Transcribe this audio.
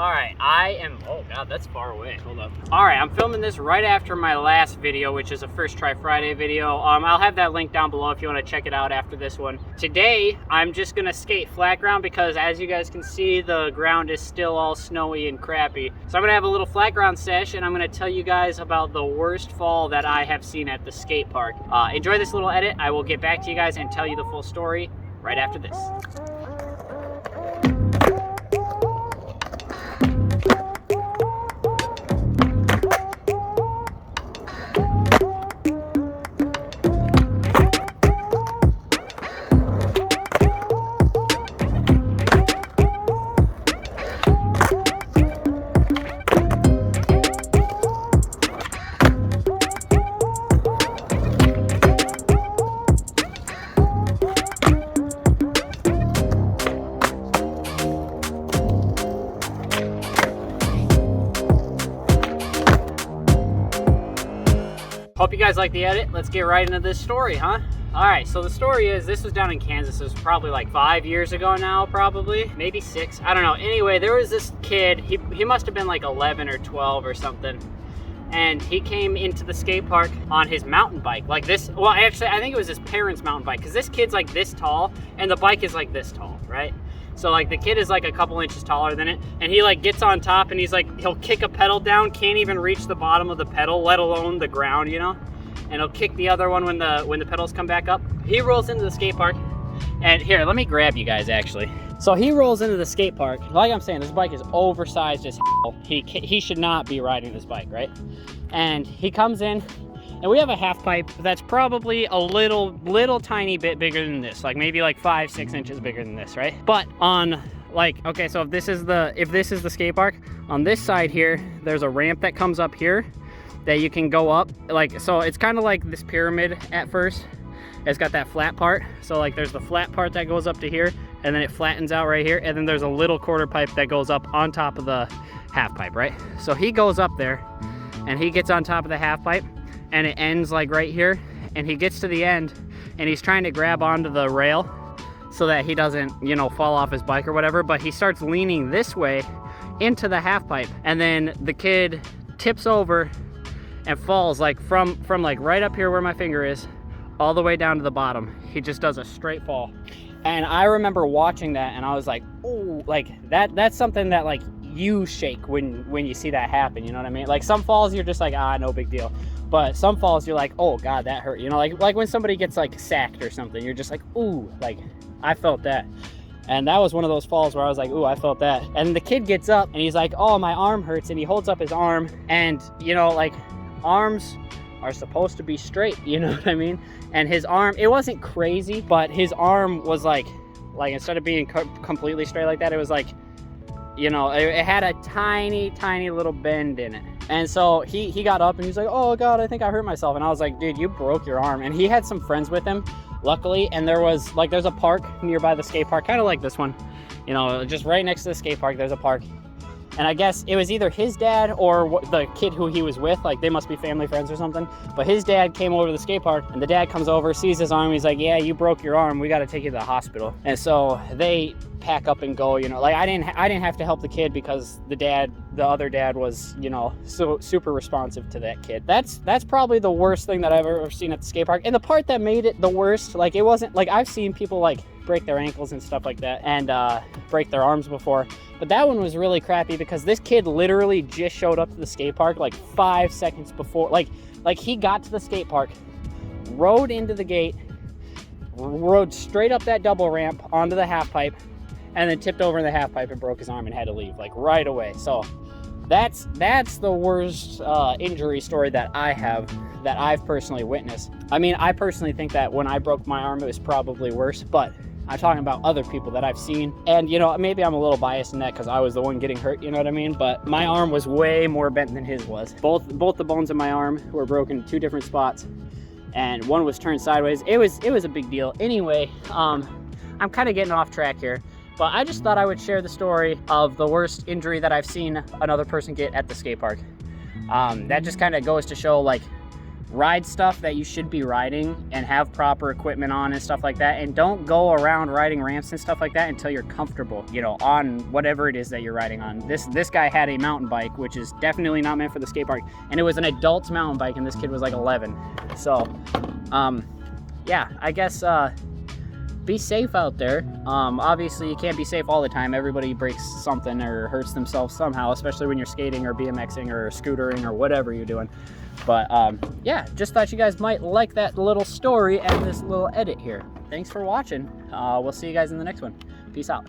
All right, oh God, that's far away, hold up. All right, I'm filming this right after my last video, which is a First Try Friday video. I'll have that link down below if you want to check it out after this one. Today, I'm just gonna skate flat ground because as you guys can see, the ground is still all snowy and crappy. So I'm gonna have a little flat ground sesh and I'm gonna tell you guys about the worst fall that I have seen at the skate park. Enjoy this little edit. I will get back to you guys and tell you the full story right after this. Hope you guys like the edit. Let's get right into this story, huh? All right, so the story is, this was down in Kansas. It was probably like 5 years ago now, probably, maybe 6, I don't know. Anyway, there was this kid, he must have been like 11 or 12 or something. And he came into the skate park on his mountain bike, like this. Well, actually, I think it was his parents' mountain bike, because this kid's like this tall, and the bike is like this tall, right? So like the kid is like a couple inches taller than it, and he like gets on top and he's like, he'll kick a pedal down, can't even reach the bottom of the pedal, let alone the ground, you know? And he'll kick the other one when the pedals come back up. He rolls into the skate park, and here, let me grab you guys actually. So he rolls into the skate park. Like I'm saying, this bike is oversized as hell. He should not be riding this bike, right? And he comes in, and we have a half pipe that's probably a little tiny bit bigger than this, like maybe like 5-6 inches bigger than this, right? But on like, okay, so if this is the skate park, on this side here, there's a ramp that comes up here that you can go up, like, so it's kind of like this pyramid at first. It's got that flat part, so like there's the flat part that goes up to here, and then it flattens out right here, and then there's a little quarter pipe that goes up on top of the half pipe, right? So he goes up there and he gets on top of the half pipe, and it ends like right here, and he gets to the end and he's trying to grab onto the rail so that he doesn't, you know, fall off his bike or whatever, but he starts leaning this way into the half pipe, and then the kid tips over and falls like from like right up here where my finger is all the way down to the bottom. He just does a straight fall. And I remember watching that and I was like, oh, like that's something that like you shake when you see that happen, you know what I mean? Like some falls you're just like, ah, no big deal. But some falls you're like, oh God, that hurt. You know, like when somebody gets like sacked or something, you're just like, ooh, like I felt that. And that was one of those falls where I was like, ooh, I felt that. And the kid gets up and he's like, oh, my arm hurts. And he holds up his arm, and you know, like arms are supposed to be straight, you know what I mean? And his arm, it wasn't crazy, but his arm was like instead of being completely straight like that, it was like, you know, it had a tiny little bend in it. And so he got up and he's like, oh God, I think I hurt myself. And I was like, dude, you broke your arm. And he had some friends with him, luckily, and there's a park nearby the skate park, kind of like this one, you know, just right next to the skate park, there's a park. And I guess it was either his dad or the kid who he was with, like they must be family friends or something. But his dad came over to the skate park, and the dad comes over, sees his arm, he's like, yeah, you broke your arm, we got to take you to the hospital. And so they pack up and go, you know, like I didn't have to help the kid because the other dad was, you know, so super responsive to that kid. That's probably the worst thing that I've ever seen at the skate park. And the part that made it the worst, like it wasn't like, I've seen people like break their ankles and stuff like that, and break their arms before, but that one was really crappy because this kid literally just showed up to the skate park like 5 seconds before, like he got to the skate park, rode into the gate, rode straight up that double ramp onto the half pipe, and then tipped over in the half pipe and broke his arm and had to leave like right away. So that's the worst injury story that I've personally witnessed. I mean, I personally think that when I broke my arm, it was probably worse, but I'm talking about other people that I've seen. And, you know, maybe I'm a little biased in that because I was the one getting hurt, you know what I mean? But my arm was way more bent than his was. Both the bones in my arm were broken in 2 different spots, and one was turned sideways. It was a big deal. Anyway, I'm kind of getting off track here, but I just thought I would share the story of the worst injury that I've seen another person get at the skate park. That just kind of goes to show like ride stuff that you should be riding and have proper equipment on and stuff like that, and don't go around riding ramps and stuff like that until you're comfortable, you know, on whatever it is that you're riding on. This guy had a mountain bike, which is definitely not meant for the skate park, and it was an adult's mountain bike, and this kid was like 11. So yeah, I guess be safe out there. Obviously you can't be safe all the time. Everybody breaks something or hurts themselves somehow, especially when you're skating or BMXing or scootering or whatever you're doing. But yeah, just thought you guys might like that little story and this little edit here. Thanks for watching. We'll see you guys in the next one. Peace out.